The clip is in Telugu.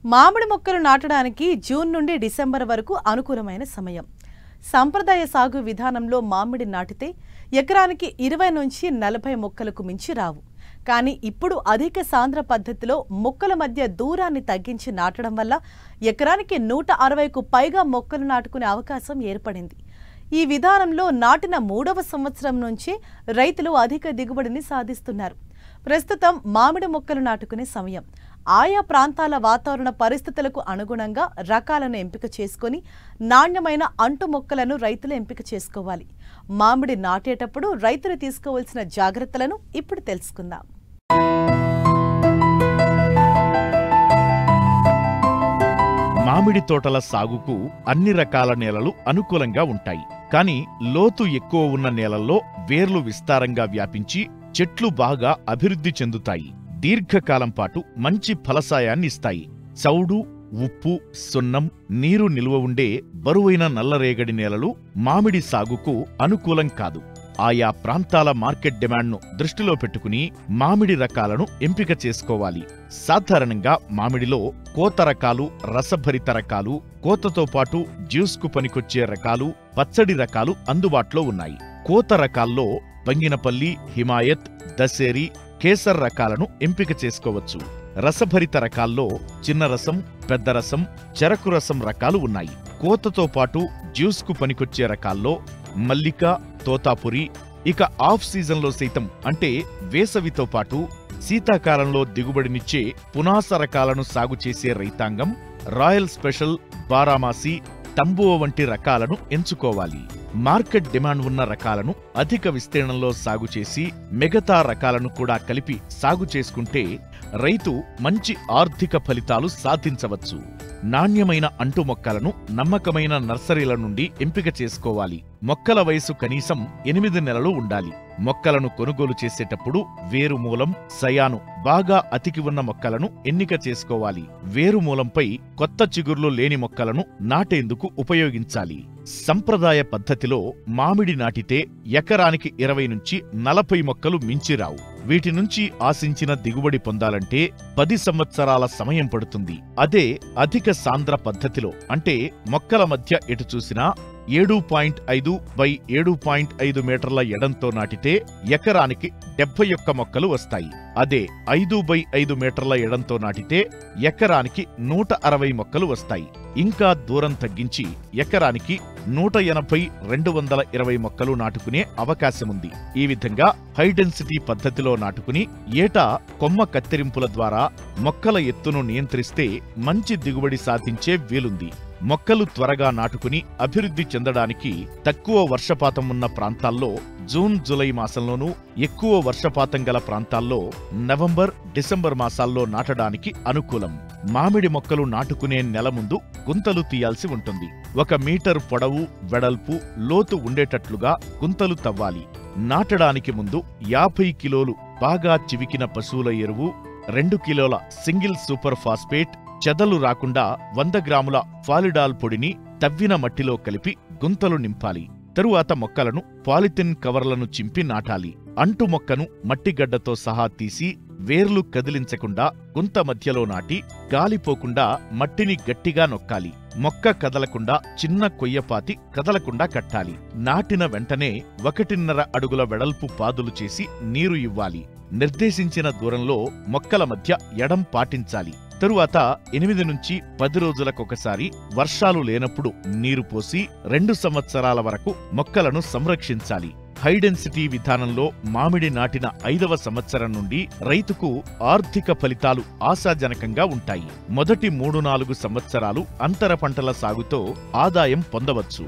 మామిడి మొక్కలు నాటడానికి జూన్ నుండి డిసెంబర్ వరకు అనుకూలమైన సమయం. సంప్రదాయ సాగు విధానంలో మామిడి నాటితే ఎకరానికి 20 నుంచి 40 మొక్కలకు మించి రావు. కానీ ఇప్పుడు అధిక సాంద్ర పద్ధతిలో మొక్కల మధ్య దూరాన్ని తగ్గించి నాటడం వల్ల ఎకరానికి 160కు పైగా మొక్కలు నాటుకునే అవకాశం ఏర్పడింది. ఈ విధానంలో నాటిన 3వ సంవత్సరం నుంచి రైతులు అధిక దిగుబడిని సాధిస్తున్నారు. ప్రస్తుతం మామిడి మొక్కలు నాటుకునే సమయం. ఆయా ప్రాంతాల వాతావరణ పరిస్థితులకు అనుగుణంగా రకాలను ఎంపిక చేసుకొని నాణ్యమైన అంటు మొక్కలను రైతులు ఎంపిక చేసుకోవాలి. మామిడి నాటేటప్పుడు రైతులు తీసుకోవాల్సిన జాగ్రత్తలను ఇప్పుడు తెలుసుకుందాం. మామిడి తోటల సాగుకు అన్ని రకాల నేలలు అనుకూలంగా ఉంటాయి. కానీ లోతు ఎక్కువ ఉన్న నేలల్లో వేర్లు విస్తారంగా వ్యాపించి చెట్లు బాగా అభివృద్ధి చెందుతాయి. దీర్ఘకాలం పాటు మంచి ఫలసాయాన్నిస్తాయి. చౌడు, ఉప్పు, సున్నం, నీరు నిల్వ ఉండే బరువైన నల్లరేగడి నేలలు మామిడి సాగుకు అనుకూలం కాదు. ఆయా ప్రాంతాల మార్కెట్ డిమాండ్ను దృష్టిలో పెట్టుకుని మామిడి రకాలను ఎంపిక చేసుకోవాలి. సాధారణంగా మామిడిలో కోత రకాలు, రసభరిత రకాలు, కోతతో పాటు జ్యూస్కు పనికొచ్చే రకాలు, పచ్చడి రకాలు అందుబాటులో ఉన్నాయి. కోత రకాల్లో బంగినపల్లి, హిమాయత్, దశేరి, కేసర్ రకాలను ఎంపిక చేసుకోవచ్చు. రసభరిత రకాల్లో చిన్న రసం, పెద్ద రసం, చెరకు రసం రకాలు ఉన్నాయి. కోతతో పాటు జ్యూస్కు పనికొచ్చే రకాల్లో మల్లిక, తోతాపురి. ఇక ఆఫ్ సీజన్లో సైతం అంటే వేసవితో పాటు శీతాకాలంలో దిగుబడినిచ్చే పునాస రకాలను సాగు చేసే రైతాంగం రాయల్ స్పెషల్, బారామాసి, తంబువ వంటి రకాలను ఎంచుకోవాలి. మార్కెట్ డిమాండ్ ఉన్న రకాలను అధిక విస్తీర్ణంలో సాగు చేసి మిగతా రకాలను కూడా కలిపి సాగు చేసుకుంటే రైతు మంచి ఆర్థిక ఫలితాలు సాధించవచ్చు. నాణ్యమైన అంటు మొక్కలను నమ్మకమైన నర్సరీల నుండి ఎంపిక చేసుకోవాలి. మొక్కల వయసు కనీసం 8 నెలలు ఉండాలి. మొక్కలను కొనుగోలు చేసేటప్పుడు వేరుమూలం, సయాను బాగా అతికి ఉన్న మొక్కలను ఎన్నిక చేసుకోవాలి. వేరుమూలంపై కొత్త చిగుర్లు లేని మొక్కలను నాటేందుకు ఉపయోగించాలి. సంప్రదాయ పద్ధతిలో మామిడి నాటితే ఎకరానికి 20 నుంచి 40 మొక్కలు మించిరావు. వీటి నుంచి ఆశించిన దిగుబడి పొందాలంటే 10 సంవత్సరాల సమయం పడుతుంది. అదే అధిక సాంద్ర పద్ధతిలో అంటే మొక్కల మధ్య ఎటు చూసినా 7.5 బై 7.5 మీటర్ల ఎడంతో నాటితే ఎకరానికి 71 మొక్కలు వస్తాయి. అదే 5 బై 5 మీటర్ల ఎడంతో నాటితే ఎకరానికి 160 మొక్కలు వస్తాయి. ఇంకా దూరం తగ్గించి ఎకరానికి 180-220 మొక్కలు నాటుకునే అవకాశముంది. ఈ విధంగా హై డెన్సిటీ పద్ధతిలో నాటుకుని ఏటా కొమ్మ కత్తిరింపుల ద్వారా మొక్కల ఎత్తును నియంత్రిస్తే మంచి దిగుబడి సాధించే వీలుంది. మొక్కలు త్వరగా నాటుకుని అభివృద్ధి చెందడానికి తక్కువ వర్షపాతం ఉన్న ప్రాంతాల్లో జూన్, జూలై మాసంలోనూ, ఎక్కువ వర్షపాతం గల ప్రాంతాల్లో నవంబర్, డిసెంబర్ మాసాల్లో నాటడానికి అనుకూలం. మామిడి మొక్కలు నాటుకునే నెల ముందు గుంతలు తీయాల్సి ఉంటుంది. 1 మీటర్ పొడవు, వెడల్పు, లోతు ఉండేటట్లుగా గుంతలు తవ్వాలి. నాటడానికి ముందు 50 కిలోలు బాగా చివికిన పశువుల ఎరువు, 2 కిలోల సింగిల్ సూపర్ ఫాస్ఫేట్, చెదలు రాకుండా 100 గ్రాముల ఫాలిడాల్ పొడిని తవ్విన మట్టిలో కలిపి గుంతలు నింపాలి. తరువాత మొక్కలను పాలిథిన్ కవర్లను చింపి నాటాలి. అంటు మొక్కను మట్టిగడ్డతో సహా తీసి వేర్లు కదిలించకుండా గుంత మధ్యలో నాటి గాలిపోకుండా మట్టిని గట్టిగా నొక్కాలి. మొక్క కదలకుండా చిన్న కొయ్యపాతి కదలకుండా కట్టాలి. నాటిన వెంటనే 1.5 అడుగుల వెడల్పు పాదులు చేసి నీరు ఇవ్వాలి. నిర్దేశించిన దూరంలో మొక్కల మధ్య ఎడం పాటించాలి. తరువాత 8 నుంచి 10 రోజులకొకసారి వర్షాలు లేనప్పుడు నీరు పోసి 2 సంవత్సరాల వరకు మొక్కలను సంరక్షించాలి. హైడెన్సిటీ విధానంలో మామిడి నాటిన 5వ సంవత్సరం నుండి రైతుకు ఆర్థిక ఫలితాలు ఆశాజనకంగా ఉంటాయి. మొదటి 3-4 సంవత్సరాలు అంతర పంటల సాగుతో ఆదాయం పొందవచ్చు.